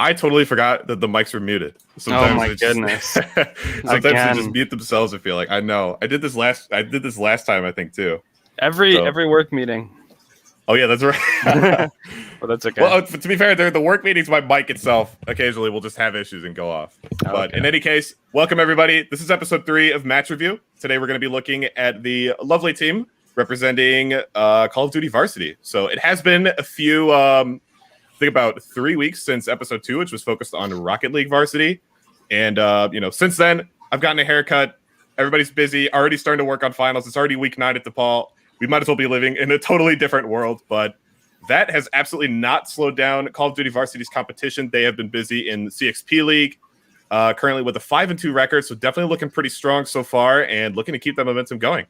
I totally forgot that the mics were muted. Sometimes my goodness! Sometimes they just mute themselves. I feel like I know. I did this last time, I think, too. Every work meeting. Oh yeah, that's right. Well, that's okay. Well, to be fair, the work meetings, my mic itself occasionally will just have issues and go off. But in any case, welcome everybody. This is episode 3 of Match Review. Today we're going to be looking at the lovely team representing Call of Duty Varsity. So it has been a few, I think about 3 weeks since episode 2, which was focused on Rocket League Varsity. And, since then, I've gotten a haircut. Everybody's busy, already starting to work on finals. It's already week 9 at DePaul. We might as well be living in a totally different world, but that has absolutely not slowed down Call of Duty Varsity's competition. They have been busy in the CXP League, currently with a 5-2 record, so definitely looking pretty strong so far and looking to keep that momentum going.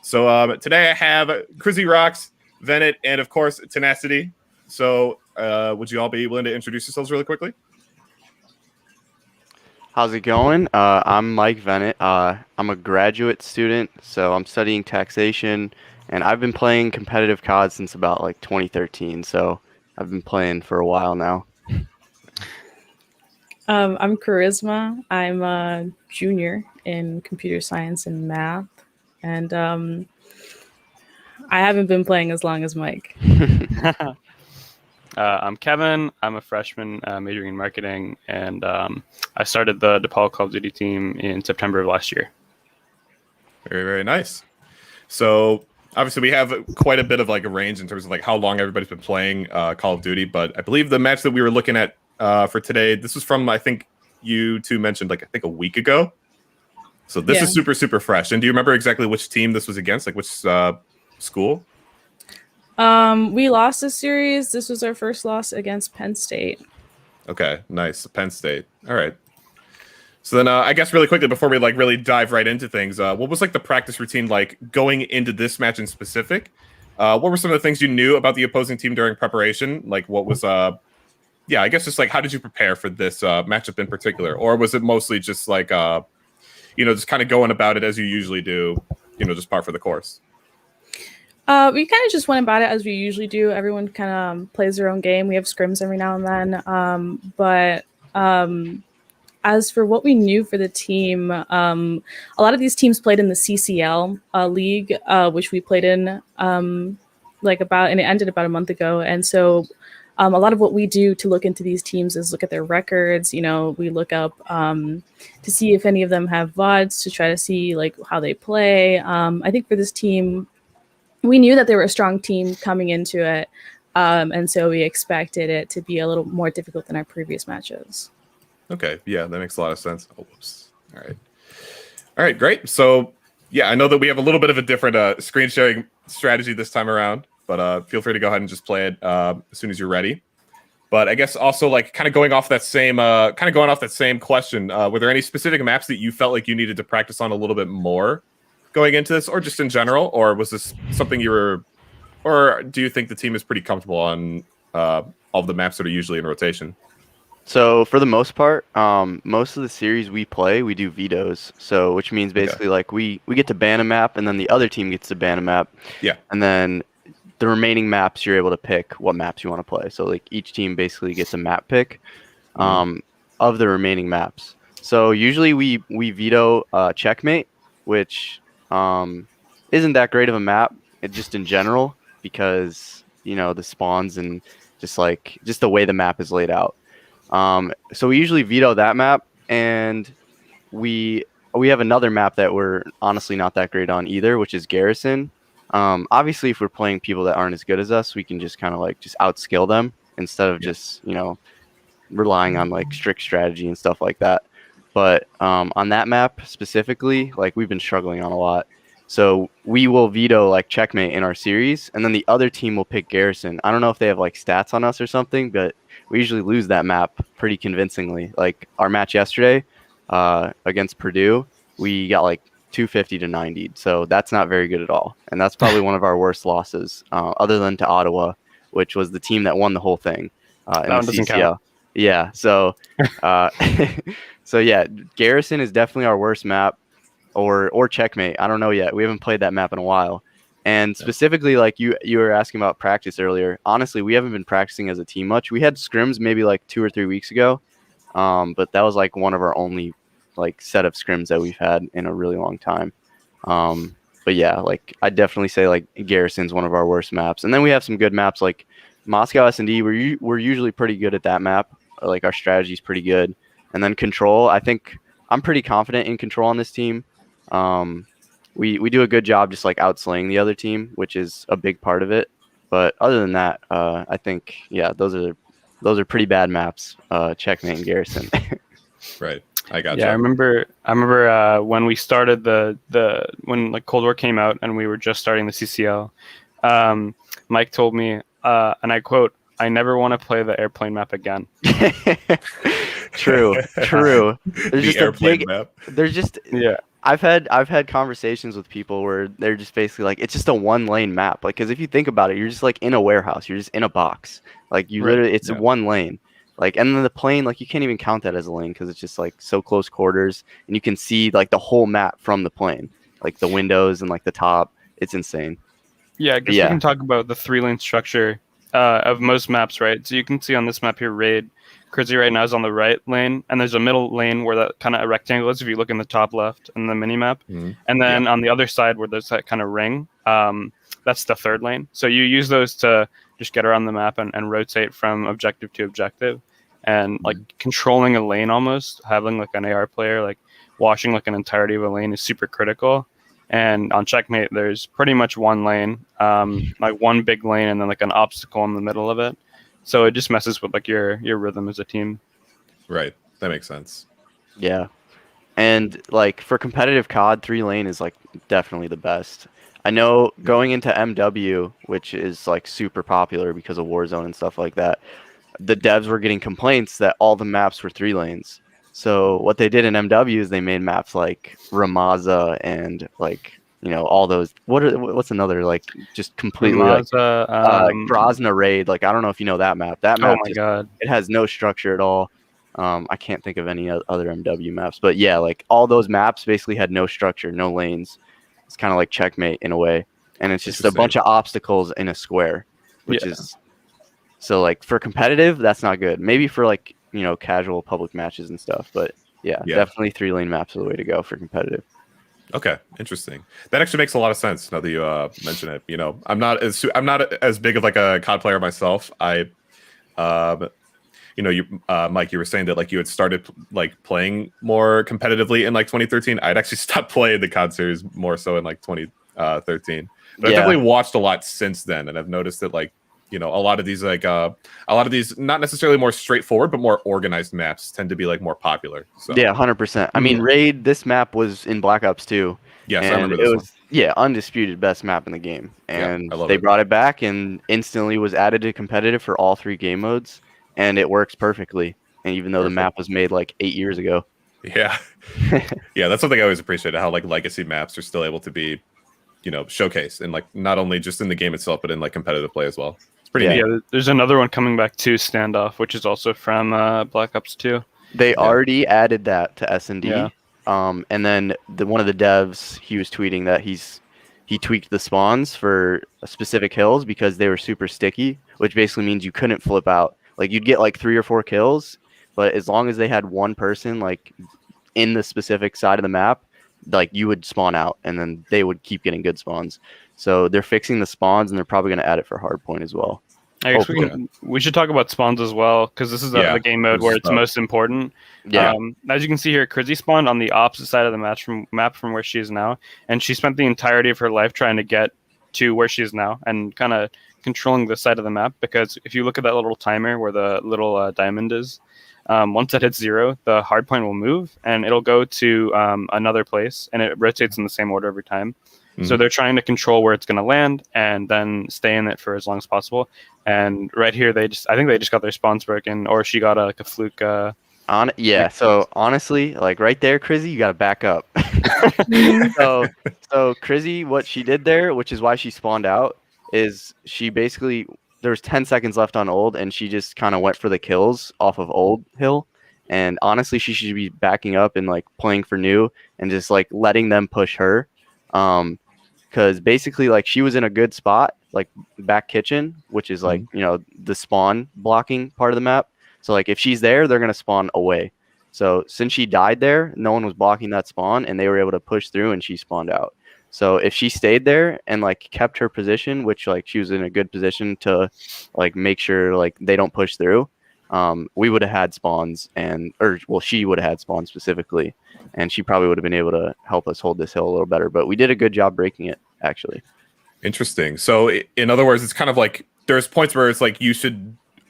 So today I have Crizzy Rocks, Venet, and of course Tenacity. So would you all be willing to introduce yourselves really quickly? How's it going? I'm Mike Venet. I'm a graduate student, so I'm studying taxation. And I've been playing competitive COD since about like 2013, so I've been playing for a while now. I'm Charisma. I'm a junior in computer science and math, and I haven't been playing as long as Mike. I'm Kevin. I'm a freshman majoring in marketing, and I started the DePaul Call of Duty team in September of last year. Very, very nice. So obviously, we have quite a bit of like a range in terms of like how long everybody's been playing Call of Duty. But I believe the match that we were looking at for today, this was from, I think you two mentioned like, I think a week ago. So this is super, super fresh. And do you remember exactly which team this was against? Like which school? We lost this series. This was our first loss against Penn State. Okay, nice. Penn State. All right. So then I guess really quickly before we like really dive right into things, what was like the practice routine like going into this match in specific? What were some of the things you knew about the opposing team during preparation? Like what was, I guess just like how did you prepare for this matchup in particular? Or was it mostly just like, just kind of going about it as you usually do, just par for the course? We kind of just went about it as we usually do. Everyone kind of plays their own game. We have scrims every now and then. As for what we knew for the team, a lot of these teams played in the CCL league, which we played in and it ended about a month ago. And so a lot of what we do to look into these teams is look at their records. We look up to see if any of them have VODs to try to see like how they play. I think for this team, we knew that they were a strong team coming into it. And so we expected it to be a little more difficult than our previous matches. Okay, yeah, that makes a lot of sense. Oh, whoops. All right, great. So, yeah, I know that we have a little bit of a different screen sharing strategy this time around, but feel free to go ahead and just play it as soon as you're ready. But I guess also like kind of going off that same question, were there any specific maps that you felt like you needed to practice on a little bit more going into this, or just in general, or was this something or do you think the team is pretty comfortable on all of the maps that are usually in rotation? So for the most part, most of the series we play, we do vetoes. So which means basically like we get to ban a map and then the other team gets to ban a map. Yeah. And then the remaining maps, you're able to pick what maps you want to play. So like each team basically gets a map pick of the remaining maps. So usually we veto Checkmate, which isn't that great of a map, just in general, because, the spawns and just the way the map is laid out. So we usually veto that map, and we have another map that we're honestly not that great on either, which is Garrison. Obviously, if we're playing people that aren't as good as us, we can just kind of like just outskill them instead of just, relying on like strict strategy and stuff like that. But on that map specifically, like we've been struggling on a lot. So we will veto like Checkmate in our series, and then the other team will pick Garrison. I don't know if they have like stats on us or something, but we usually lose that map pretty convincingly. Like our match yesterday against Purdue, we got like 250 to 90. So that's not very good at all. And that's probably one of our worst losses, other than to Ottawa, which was the team that won the whole thing in the CCL. Yeah. So, so yeah, Garrison is definitely our worst map, or Checkmate. I don't know yet. We haven't played that map in a while. And specifically, like you were asking about practice earlier. Honestly, we haven't been practicing as a team much. We had scrims maybe like 2 or 3 weeks ago, but that was like one of our only like set of scrims that we've had in a really long time. But yeah, like I definitely say like Garrison's one of our worst maps, and then we have some good maps like Moscow S&D. We're usually pretty good at that map. Like our strategy is pretty good, and then Control. I think I'm pretty confident in Control on this team. We do a good job just like outslaying the other team, which is a big part of it. But other than that, I think those are pretty bad maps. Checkmate and Garrison. Right. I got Yeah, you. I remember when we started when like Cold War came out and we were just starting the CCL. Mike told me, and I quote, "I never want to play the airplane map again." True. There's just airplane map. There's just Yeah. I've had conversations with people where they're just basically like, it's just a 1-lane map. Like, because if you think about it, you're just like in a warehouse, you're just in a box. Like you literally, it's 1 lane. Like, and then the plane, like you can't even count that as a lane because it's just like so close quarters, and you can see like the whole map from the plane, like the windows and like the top. It's insane. Yeah, I guess we can talk about the 3-lane structure of most maps, right? So you can see on this map here, Raid, Crizzy right now is on the right lane, and there's a middle lane where that kind of a rectangle is if you look in the top left in the mini map. And then on the other side where there's that kind of ring, that's the 3rd lane. So you use those to just get around the map and rotate from objective to objective. And like controlling a lane almost, having like an AR player, like washing like an entirety of a lane is super critical. And on Checkmate, there's pretty much 1 lane, like 1 big lane and then like an obstacle in the middle of it. So it just messes with like your rhythm as a team. Right. That makes sense. Yeah. And like for competitive COD, 3-lane is like definitely the best. I know going into MW, which is like super popular because of Warzone and stuff like that, the devs were getting complaints that all the maps were 3 lanes. So what they did in MW is they made maps like Ramaza and like, you know, all those. What's another like just completely Ramaza, like Grozna Raid. Like I don't know if you know that map. That map, oh my god, it has no structure at all. I can't think of any other MW maps, but yeah, like all those maps basically had no structure, no lanes. It's kind of like Checkmate in a way, and it's just a bunch of obstacles in a square, which is so like for competitive, that's not good. Maybe for like, you know, casual public matches and stuff, but yeah. Definitely 3-lane maps are the way to go for competitive. Okay, interesting. That actually makes a lot of sense now that you mention it. You know, I'm not as big of like a COD player myself. I, you know, Mike, you were saying that like you had started like playing more competitively in like 2013. I'd actually stopped playing the COD series more so in like 2013. But I've definitely watched a lot since then, and I've noticed that like, you know, a lot of these not necessarily more straightforward but more organized maps tend to be like more popular. So yeah, 100%. I mean, Raid, this map was in Black Ops 2. Yes, I remember this one. Yeah, undisputed best map in the game, and I love they it. brought it back and instantly was added to competitive for all 3 game modes, and it works perfectly. And even though the map was made like 8 years ago. Yeah. Yeah, that's something I always appreciate, how like legacy maps are still able to be, you know, showcased, and like not only just in the game itself but in like competitive play as well. It's pretty neat. Yeah, there's another one coming back too, Standoff, which is also from Black Ops 2. They already added that to S&D. Yeah. And then one of the devs, he was tweeting that he tweaked the spawns for specific hills because they were super sticky, which basically means you couldn't flip out. Like you'd get like 3 or 4 kills, but as long as they had one person like in the specific side of the map, like you would spawn out and then they would keep getting good spawns. So they're fixing the spawns, and they're probably going to add it for hardpoint as well. I guess we should talk about spawns as well, because this is the game mode where it's most important. Yeah. As you can see here, Crizzy spawned on the opposite side of the map from where she is now, and she spent the entirety of her life trying to get to where she is now and kind of controlling the side of the map, because if you look at that little timer where the little diamond is, once that hits 0, the hardpoint will move and it'll go to another place, and it rotates in the same order every time. So they're trying to control where it's going to land and then stay in it for as long as possible. And right here, I think they just got their spawns broken, or she got a fluke. So honestly, like right there, Crizzy, you got to back up. so Crizzy, what she did there, which is why she spawned out, is she basically, there's 10 seconds left on old, and she just kind of went for the kills off of old hill. And honestly, she should be backing up and like playing for new and just like letting them push her. because basically like she was in a good spot, like back kitchen, which is like the spawn blocking part of the map. So like if she's there, they're gonna spawn away. So since she died there, no one was blocking that spawn, and they were able to push through, and she spawned out. So if she stayed there and like kept her position, which like she was in a good position to like make sure like they don't push through, we would have had spawns, she would have had spawns specifically, and she probably would have been able to help us hold this hill a little better. But we did a good job breaking it, actually. Interesting. So in other words, it's kind of like there's points where it's like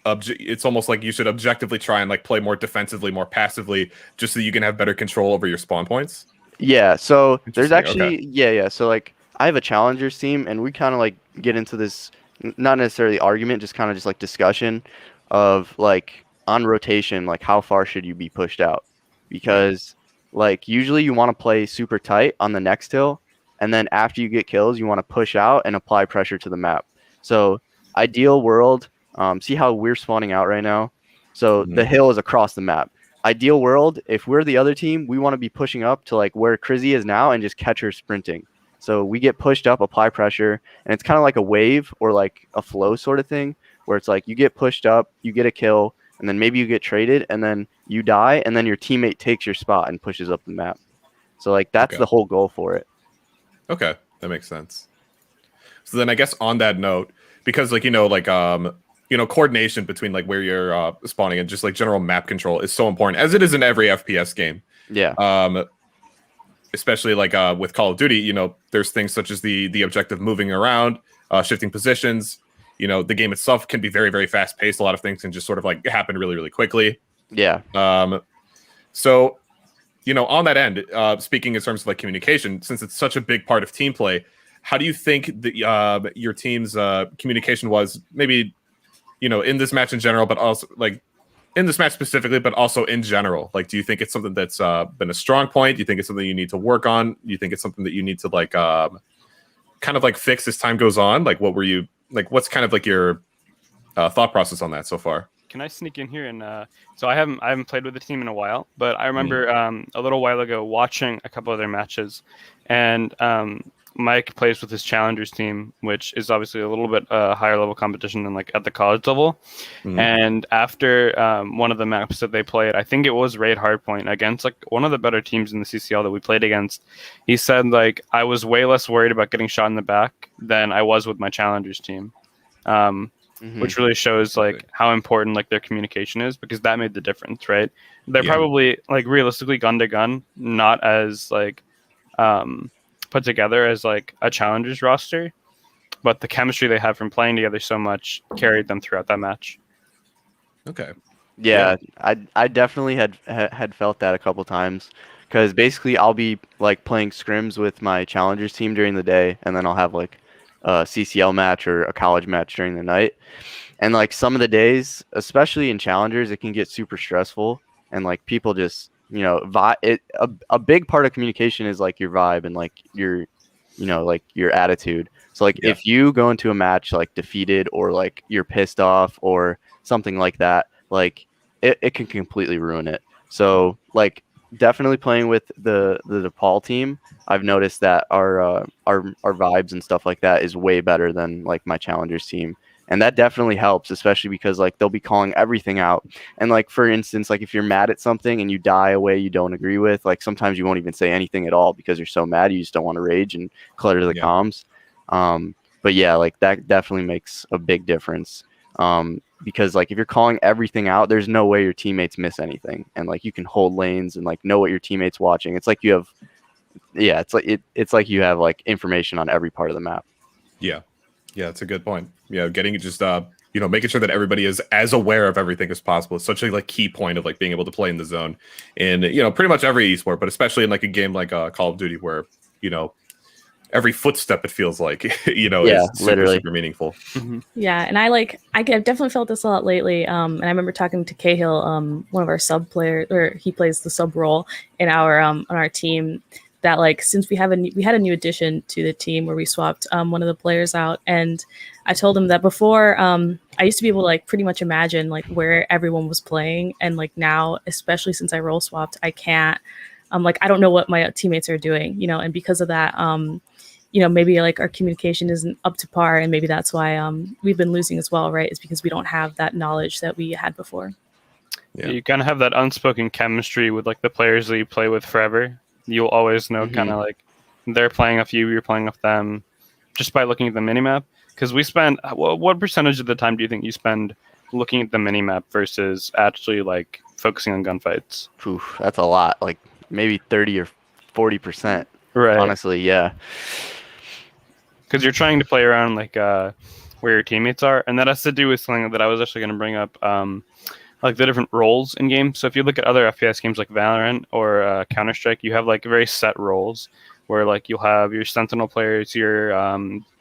it's almost like you should objectively try and like play more defensively, more passively, just so you can have better control over your spawn points. Yeah, so there's actually okay. yeah. So like I have a challengers team, and we kind of like get into this not necessarily argument, just kind of just like discussion of like on rotation, like how far should you be pushed out? Because like usually you want to play super tight on the next hill, and then after you get kills, you want to push out and apply pressure to the map. So ideal world, see how we're spawning out right now. So the hill is across the map. Ideal world, if we're the other team, we want to be pushing up to like where Crizzy is now and just catch her sprinting. So we get pushed up, apply pressure, and it's kind of like a wave or like a flow sort of thing, where it's like you get pushed up, you get a kill, and then maybe you get traded, and then you die, and then your teammate takes your spot and pushes up the map. So like that's the whole goal for it. Okay, that makes sense. So then I guess on that note, because like coordination between like where you're spawning and just like general map control is so important, as it is in every FPS game. Yeah. Especially like with Call of Duty, there's things such as the objective moving around, shifting positions. The game itself can be very, very fast paced. A lot of things can just sort of like happen really, really quickly. Yeah. So, on that end, speaking in terms of like communication, since it's such a big part of team play, how do you think that your team's communication was maybe in this match in general, but also like in this match specifically, but also in general? Like, do you think it's something that's been a strong point? Do you think it's something you need to work on? Do you think it's something that you need to like kind of like fix as time goes on? Like, what's kind of like your thought process on that so far? Can I sneak in here? And so I haven't played with the team in a while, but I remember a little while ago watching a couple of their matches, and Mike plays with his challengers team, which is obviously a little bit higher level competition than like at the college level. And after one of the maps that they played, I think it was Raid Hardpoint against like one of the better teams in the CCL that we played against. He said like I was way less worried about getting shot in the back than I was with my challengers team, which really shows like how important like their communication is, because that made the difference, right? They're probably like realistically gun to gun, not as like put together as like a challengers roster, but the chemistry they have from playing together so much carried them throughout that match. Okay. Yeah. I definitely had felt that a couple times, because basically I'll be like playing scrims with my challengers team during the day, and then I'll have like a CCL match or a college match during the night. And like some of the days, especially in challengers, it can get super stressful, and like people just a big part of communication is like your vibe and like your like your attitude. So like if you go into a match like defeated, or like you're pissed off or something like that, like it can completely ruin it. So like definitely playing with the DePaul team, I've noticed that our vibes and stuff like that is way better than like my challengers team. And that definitely helps, especially because like they'll be calling everything out. And like, for instance, like if you're mad at something and you die a way you don't agree with, like sometimes you won't even say anything at all because you're so mad. You just don't want to rage and clutter the comms. But yeah, like that definitely makes a big difference. Because like if you're calling everything out, there's no way your teammates miss anything. And like you can hold lanes and like know what your teammates watching. It's like you have, it's like you have like information on every part of the map. Yeah. Yeah, that's a good point. Yeah, getting it just making sure that everybody is as aware of everything as possible is such a like key point of like being able to play in the zone in pretty much every esport, but especially in like a game like Call of Duty, where every footstep, it feels like is super meaningful. Yeah, and I've definitely felt this a lot lately. And I remember talking to Cahill, one of our sub players, or he plays the sub role in our on our team. That like since we had a new addition to the team where we swapped one of the players out, and I told him that before I used to be able to like pretty much imagine like where everyone was playing, and like now, especially since I role swapped, I can't. Like I don't know what my teammates are doing, and because of that, maybe like our communication isn't up to par, and maybe that's why we've been losing as well, right? Is because we don't have that knowledge that we had before. Yeah. You kind of have that unspoken chemistry with like the players that you play with forever. You'll always know kind of like they're playing off you, you're playing off them, just by looking at the minimap. Because we spend, what percentage of the time do you think you spend looking at the minimap versus actually like focusing on gunfights? Oof, that's a lot, like maybe 30 or 40%. Right. Honestly, yeah. Because you're trying to play around like where your teammates are, and that has to do with something that I was actually going to bring up. Like the different roles in games. So if you look at other FPS games like Valorant or Counter-Strike, you have like very set roles where like you'll have your Sentinel players, your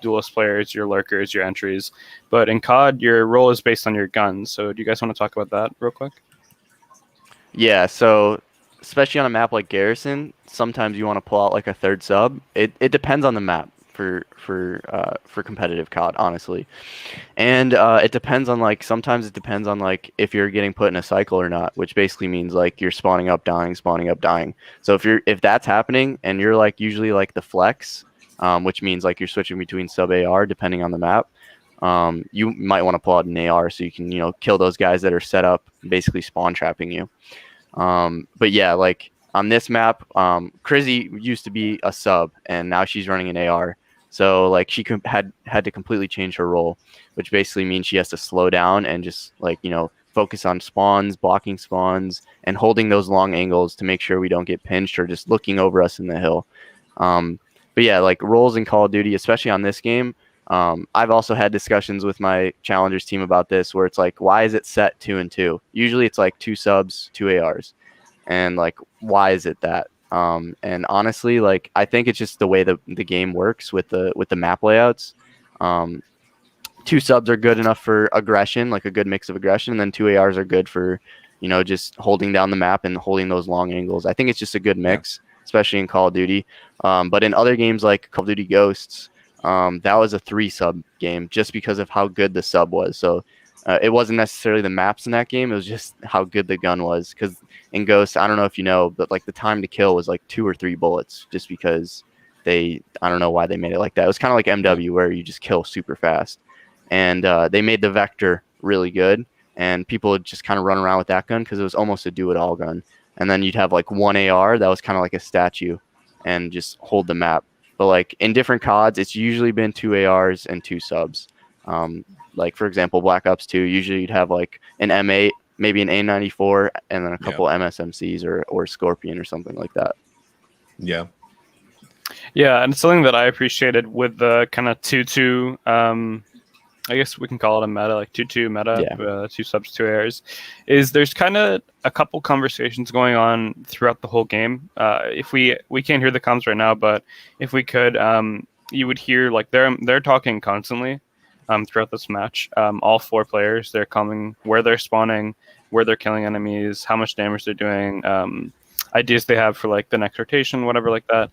Duelist players, your Lurkers, your entries. But in COD, your role is based on your guns. So do you guys want to talk about that real quick? Yeah, so especially on a map like Garrison, sometimes you want to pull out like a third sub. It depends on the map for competitive COD, honestly. And it depends on like, sometimes it depends on like if you're getting put in a cycle or not, which basically means like you're spawning up, dying. So if that's happening and you're like usually like the flex, which means like you're switching between sub AR depending on the map, you might want to pull out an AR so you can, kill those guys that are set up basically spawn trapping you. But yeah, like on this map, Crizzy used to be a sub and now she's running an AR. So like she had to completely change her role, which basically means she has to slow down and just like, focus on spawns, blocking spawns, and holding those long angles to make sure we don't get pinched or just looking over us in the hill. But yeah, like roles in Call of Duty, especially on this game, I've also had discussions with my challengers team about this where it's like, why is it set 2 and 2? Usually it's like 2 subs, 2 ARs. And like, why is it that? And honestly, like I think it's just the way the game works with the map layouts. 2 subs are good enough for aggression, like a good mix of aggression, and then 2 ARs are good for, just holding down the map and holding those long angles. I think it's just a good mix, especially in Call of Duty. But in other games like Call of Duty Ghosts, that was a 3 sub game just because of how good the sub was. So it wasn't necessarily the maps in that game. It was just how good the gun was. Because in Ghost, I don't know if you know, but like the time to kill was like 2 or 3 bullets just because I don't know why they made it like that. It was kind of like MW where you just kill super fast. And they made the Vector really good. And people would just kind of run around with that gun because it was almost a do-it-all gun. And then you'd have like 1 AR that was kind of like a statue and just hold the map. But like in different CODs, it's usually been 2 ARs and 2 subs. Like for example, Black Ops 2, usually you'd have like an M8, maybe an A94, and then a couple MSMCs or Scorpion or something like that. Yeah. Yeah, and something that I appreciated with the kind of 2-2, I guess we can call it a meta, like 2-2 meta, 2 subs, 2 ARs, is there's kind of a couple conversations going on throughout the whole game. If we can't hear the comms right now, but if we could, you would hear like they're talking constantly throughout this match. All 4 players, they're coming where they're spawning, where they're killing enemies, how much damage they're doing, ideas they have for like the next rotation, whatever like that.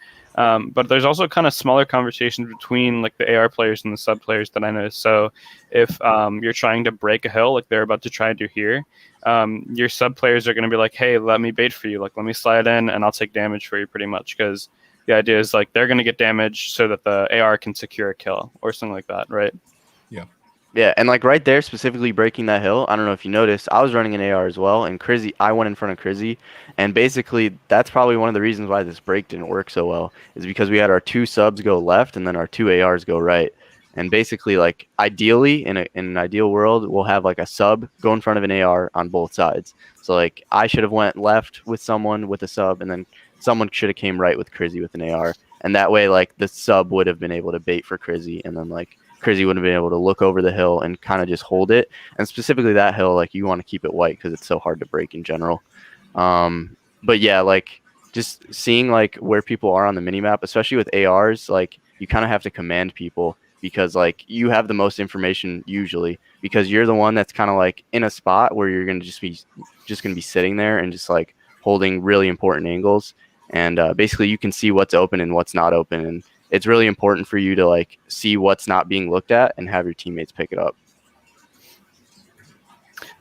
But there's also kind of smaller conversations between like the AR players and the sub players that I noticed. So if you're trying to break a hill, like they're about to try to do here, your sub players are going to be like, hey, let me bait for you. Like, let me slide in and I'll take damage for you pretty much. Because the idea is like they're going to get damage so that the AR can secure a kill or something like that, right? Yeah. Yeah, and like right there, specifically breaking that hill, I don't know if you noticed, I was running an AR as well, and I went in front of Crizzy, and basically that's probably one of the reasons why this break didn't work so well, is because we had our 2 subs go left and then our 2 ARs go right. And basically, like ideally, in an ideal world, we'll have like a sub go in front of an AR on both sides. So like I should have went left with someone with a sub, and then someone should have came right with Crizzy with an AR, and that way like the sub would have been able to bait for Crizzy, and then like Crizzy wouldn't have been able to look over the hill and kind of just hold it. And specifically that hill, like you want to keep it white because it's so hard to break in general. But yeah, like just seeing like where people are on the minimap, especially with ARs, like you kind of have to command people because like you have the most information usually because you're the one that's kind of like in a spot where you're going to just going to be sitting there and just like holding really important angles. And basically you can see what's open and what's not open. And it's really important for you to like see what's not being looked at and have your teammates pick it up.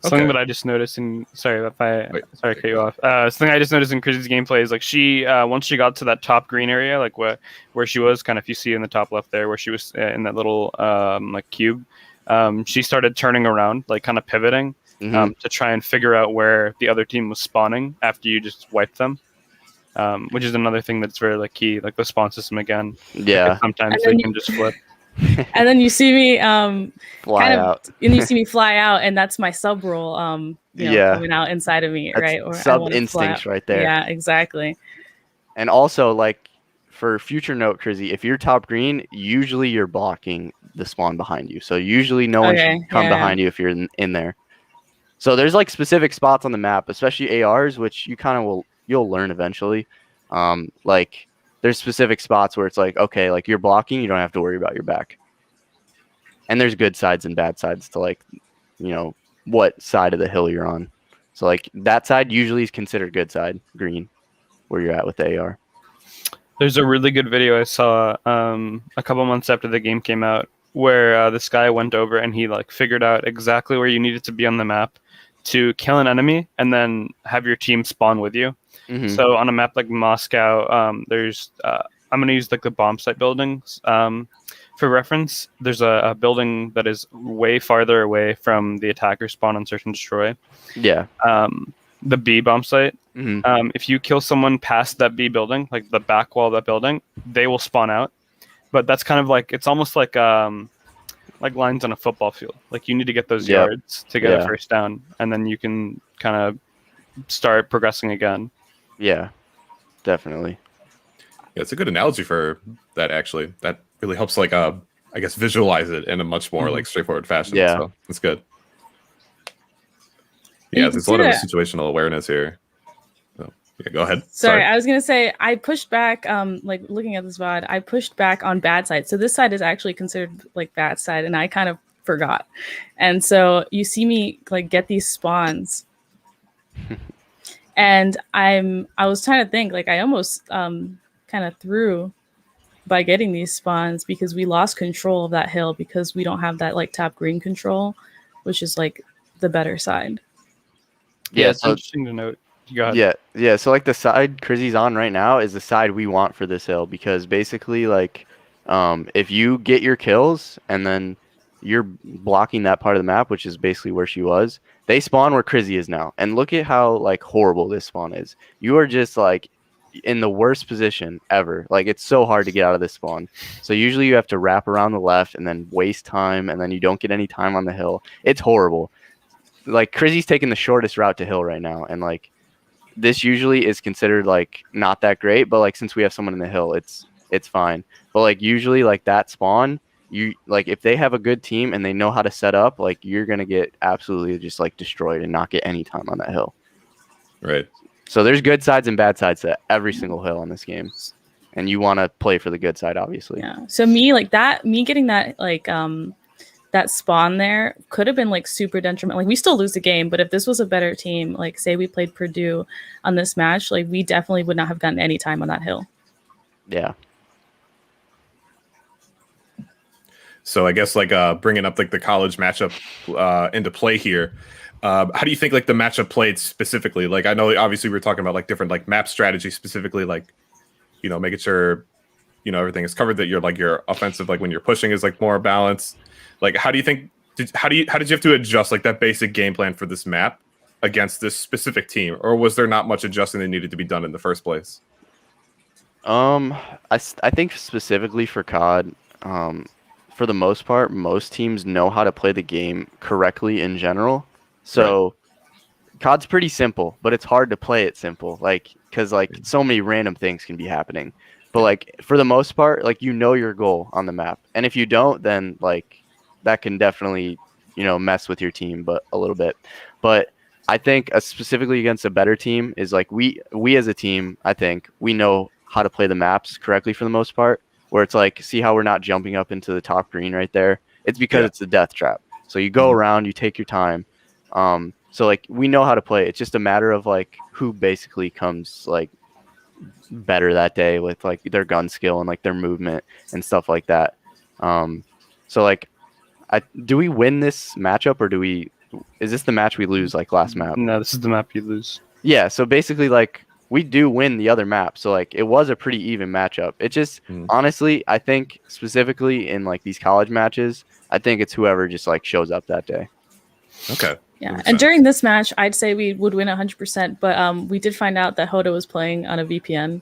Something Okay. that I just noticed in sorry to cut you go off. Something I just noticed in Chrissy's gameplay is like she once she got to that top green area, like where she was kind of, if you see in the top left there, where she was in that little like cube, she started turning around, like kind of pivoting to try and figure out where the other team was spawning after you just wiped them. Which is another thing that's very like key, like the spawn system again. Yeah. Because sometimes they can just flip. And then you see me Fly out. and you see me fly out, and that's my sub role Yeah. coming out inside of me, That's right? Or I sub wanna fly instincts out. right there. Yeah, exactly. And also, like, for future note, Crizzy, if you're top green, usually you're blocking the spawn behind you. So usually no one Okay, should come yeah. behind you if you're in there. So there's like specific spots on the map, especially ARs, which you kind of you'll learn eventually. Like there's specific spots where it's like, okay, like you're blocking, you don't have to worry about your back. And there's good sides and bad sides to like, what side of the hill you're on. So like that side usually is considered good side, green, where you're at with the AR. There's a really good video I saw a couple months after the game came out where this guy went over and he like figured out exactly where you needed to be on the map to kill an enemy and then have your team spawn with you. Mm-hmm. So on a map like Moscow, there's I'm going to use like the bomb site buildings for reference. There's a building that is way farther away from the attacker spawn on Search and Destroy. Yeah. The B bomb site. Mm-hmm. If you kill someone past that B building, like the back wall of that building, they will spawn out. But that's kind of like, it's almost like lines on a football field. Like you need to get those yards to get a first down, and then you can kind of start progressing again. Yeah, definitely. Yeah, it's a good analogy for that. Actually, that really helps, like, I guess, visualize it in a much more like straightforward fashion. Yeah, so that's good. Yeah, there's a lot of situational awareness here. So, yeah, go ahead. Sorry, I was gonna say I pushed back. Like looking at this VOD, I pushed back on bad side. So this side is actually considered like bad side, and I kind of forgot. And so you see me like get these spawns, and I was trying to think, like I almost kind of threw by getting these spawns because we lost control of that hill because we don't have that like top green control, which is like the better side. Yeah, it's interesting to note. Yeah. So like the side Crizzy's on right now is the side we want for this hill, because basically like if you get your kills and then you're blocking that part of the map, which is basically where she was, they spawn where Crizzy is now. And look at how like horrible this spawn is. You are just like in the worst position ever. Like it's so hard to get out of this spawn. So usually you have to wrap around the left and then waste time, and then you don't get any time on the hill. It's horrible. Like Crizzy's taking the shortest route to hill right now, and like this usually is considered like not that great, but like since we have someone in the hill, it's fine. But like usually like that spawn, you like if they have a good team and they know how to set up, like you're gonna get absolutely just like destroyed and not get any time on that hill. Right. So there's good sides and bad sides to every single hill on this game, and you want to play for the good side, obviously. Yeah. So me getting that like that spawn there could have been like super detrimental. Like we still lose the game, but if this was a better team, like say we played Purdue on this match, like we definitely would not have gotten any time on that hill. Yeah. So I guess like bringing up like the college matchup into play here. How do you think like the matchup played specifically? Like I know obviously we were talking about like different like map strategy specifically, like making sure everything is covered, that you're like your offensive, like when you're pushing, is like more balanced. Like how do you think how did you have to adjust like that basic game plan for this map against this specific team, or was there not much adjusting that needed to be done in the first place? I think specifically for COD, for the most part, most teams know how to play the game correctly in general. So COD's pretty simple, but it's hard to play it simple, like because like so many random things can be happening. But like for the most part, like your goal on the map, and if you don't, then like that can definitely mess with your team, but a little bit. But I think specifically against a better team is like we as a team, I think we know how to play the maps correctly for the most part. Where it's like, see how we're not jumping up into the top green right there? It's because it's a death trap. So you go around, you take your time. So like we know how to play. It's just a matter of like who basically comes like better that day with like their gun skill and like their movement and stuff like that. So like do we win this matchup, or do we is this the match we lose like last map? No, this is the map you lose. Yeah, so basically like we do win the other map. So like it was a pretty even matchup. It just honestly, I think specifically in like these college matches, I think it's whoever just like shows up that day. Okay. Yeah, and during this match, I'd say we would win 100%, but we did find out that Hoda was playing on a VPN.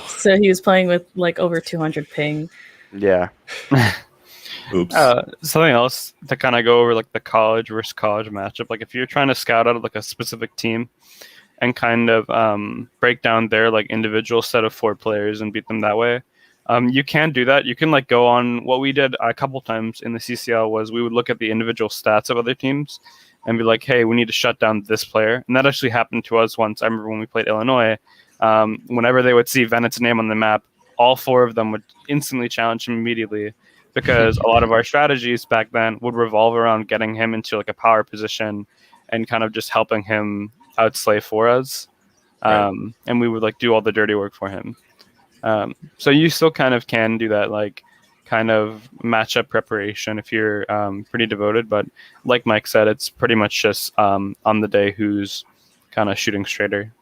So he was playing with like over 200 ping. Yeah. Oops. Something else to kind of go over like the college versus college matchup. Like if you're trying to scout out like a specific team and kind of break down their like individual set of 4 players and beat them that way, you can do that. You can like go on. What we did a couple times in the CCL was we would look at the individual stats of other teams and be like, hey, we need to shut down this player. And that actually happened to us once. I remember when we played Illinois, whenever they would see Venet's name on the map, all 4 of them would instantly challenge him immediately, because a lot of our strategies back then would revolve around getting him into like a power position and kind of just helping him outslay for us. Right. And we would like do all the dirty work for him. So you still kind of can do that, like kind of matchup preparation if you're pretty devoted. But like Mike said, it's pretty much just on the day who's kind of shooting straighter.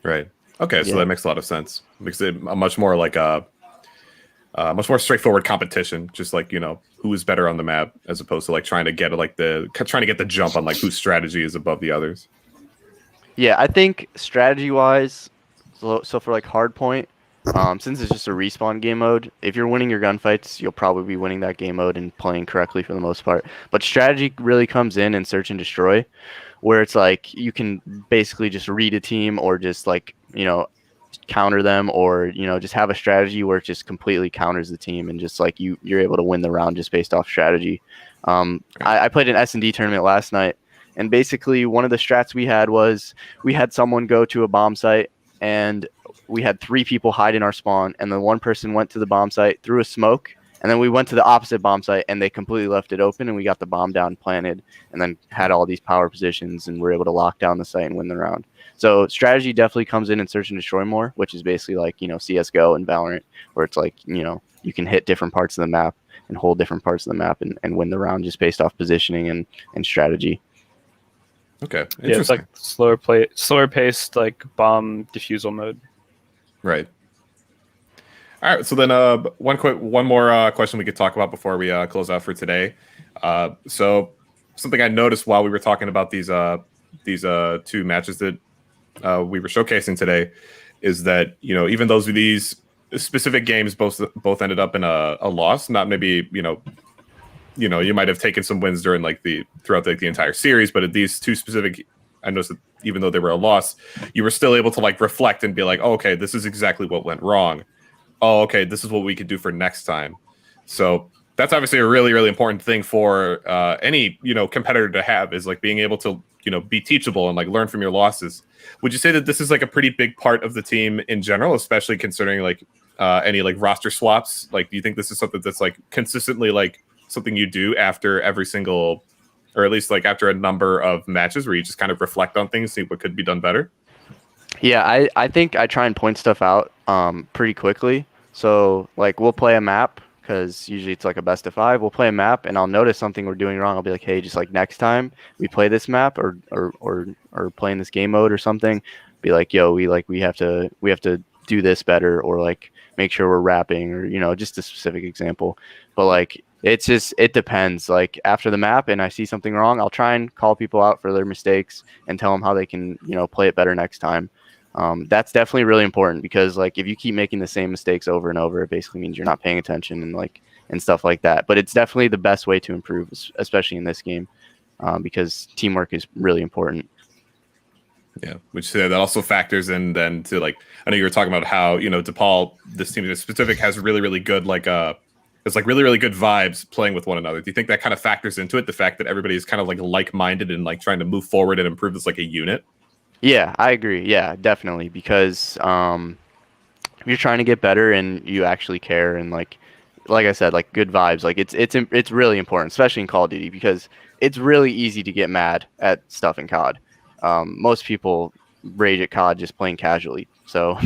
Right. Okay. So that makes a lot of sense. Makes it a much more like a much more straightforward competition. Just like, you know, who is better on the map as opposed to like trying to get the jump on like whose strategy is above the others. Yeah, I think strategy wise, so for like hardpoint, since it's just a respawn game mode, if you're winning your gunfights, you'll probably be winning that game mode and playing correctly for the most part. But strategy really comes in search and destroy, where it's like you can basically just read a team or just like, you know, counter them, or, you know, just have a strategy where it just completely counters the team and just like you're able to win the round just based off strategy. I played an S&D tournament last night, and basically one of the strats we had was we had someone go to a bomb site and we had 3 people hide in our spawn, and then one person went to the bomb site, threw a smoke, and then we went to the opposite bomb site and they completely left it open, and we got the bomb down planted and then had all these power positions and were able to lock down the site and win the round. So strategy definitely comes in search and destroy more, which is basically like, you know, CSGO and Valorant, where it's like, you know, you can hit different parts of the map and hold different parts of the map and win the round just based off positioning and strategy. Okay. Yeah, it's like slower paced like bomb defusal mode. Right. All right. So then one more question we could talk about before we close out for today. So something I noticed while we were talking about these 2 matches that we were showcasing today is that, you know, even those these specific games both ended up in a loss. Not maybe, you know, you might have taken some wins during like throughout the entire series, but at these 2 specific, I noticed that even though they were a loss, you were still able to like reflect and be like, oh, okay, this is exactly what went wrong. Oh, okay, this is what we could do for next time. So that's obviously a really, really important thing for any, you know, competitor to have, is like being able to, you know, be teachable and like learn from your losses. Would you say that this is like a pretty big part of the team in general, especially considering like any like roster swaps? Like, do you think this is something that's like consistently like something you do after every single, or at least like after a number of matches where you just kind of reflect on things, see what could be done better? Yeah, I think I try and point stuff out pretty quickly. So like we'll play a map, because usually it's like a best of 5. We'll play a map and I'll notice something we're doing wrong. I'll be like, hey, just like next time we play this map or play in this game mode or something, be like, yo, we have to do this better, or like make sure we're wrapping, or, you know, just a specific example. But like it depends. Like after the map and I see something wrong, I'll try and call people out for their mistakes and tell them how they can, you know, play it better next time. That's definitely really important, because like if you keep making the same mistakes over and over, it basically means you're not paying attention and stuff like that. But it's definitely the best way to improve, especially in this game, because teamwork is really important. Yeah, which that also factors in then to like, I know you were talking about how, you know, DePaul, this team in specific, has really, really good it's like really, really good vibes playing with one another. Do you think that kind of factors into it, the fact that everybody is kind of like-minded and like trying to move forward and improve as like a unit? Yeah, I agree. Yeah, definitely, because if you're trying to get better and you actually care, and like I said, like good vibes, like it's really important, especially in Call of Duty, because it's really easy to get mad at stuff in COD. Most people rage at COD just playing casually. So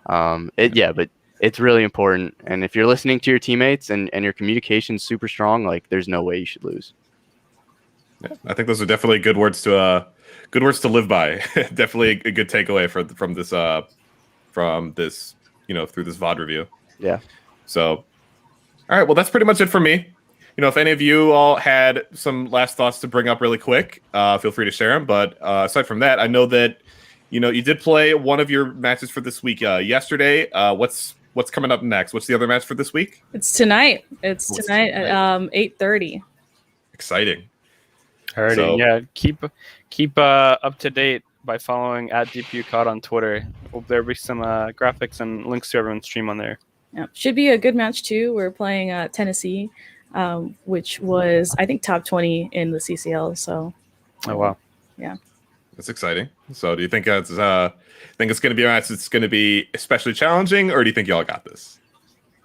but it's really important. And if you're listening to your teammates and your communication's super strong, like there's no way you should lose. Yeah, I think those are definitely good words to live by. Definitely a good takeaway from this through this VOD review. Yeah. So, all right, well, that's pretty much it for me. If any of you all had some last thoughts to bring up really quick, feel free to share them. But aside from that, I know that you did play one of your matches for this week yesterday. What's coming up next? What's the other match for this week? It's tonight. It's tonight at 8:30. Exciting. Alrighty, So- yeah. Keep up to date by following @DPUCOD on Twitter. There'll be some graphics and links to everyone's stream on there. Yeah, should be a good match too. We're playing Tennessee, which was I think top 20 in the CCL. So, Oh wow. That's exciting. So, do you think it's going to be a match that's going to be especially challenging, or do you think y'all got this?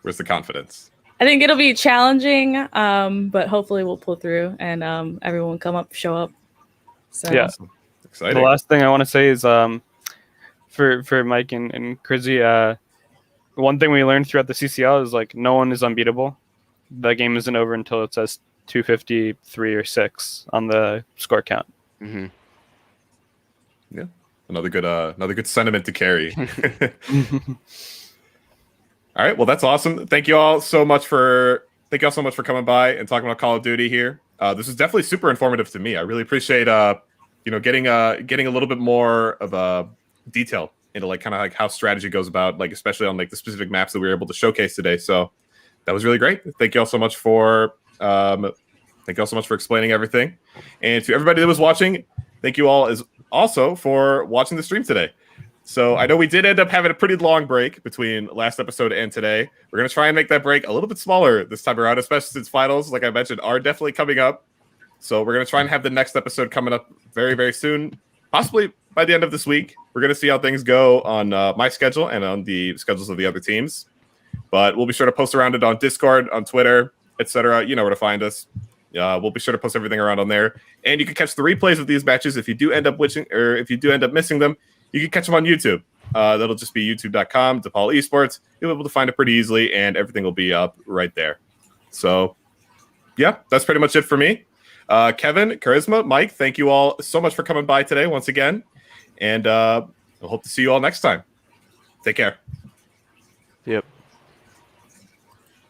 Where's the confidence? I think it'll be challenging, but hopefully we'll pull through and everyone show up. So Yeah. Awesome. Exciting. The last thing I want to say is for Mike and Krizzy, one thing we learned throughout the CCL is like no one is unbeatable. The game isn't over until it says 253 or 6 on the score count. Mm-hmm. Yeah, another good sentiment to carry. All right, well, that's awesome. Thank you all so much for coming by and talking about Call of Duty here. This is definitely super informative to me. I really appreciate getting a little bit more of a detail into like kind of like how strategy goes about, like especially on like the specific maps that we were able to showcase today. So that was really great. Thank you all so much for explaining everything. And to everybody that was watching, thank you all also for watching the stream today. So I know we did end up having a pretty long break between last episode and today. We're going to try and make that break a little bit smaller this time around, especially since finals, like I mentioned, are definitely coming up. So we're going to try and have the next episode coming up very, very soon, possibly by the end of this week. We're going to see how things go on my schedule and on the schedules of the other teams. But we'll be sure to post around it on Discord, on Twitter, etc. You know where to find us. We'll be sure to post everything around on there. And you can catch the replays of these matches if you do end up missing them. You can catch them on YouTube. That'll just be youtube.com, DePaul Esports. You'll be able to find it pretty easily, and everything will be up right there. So, yeah, that's pretty much it for me. Kevin, Charisma, Mike, thank you all so much for coming by today once again. And I hope to see you all next time. Take care.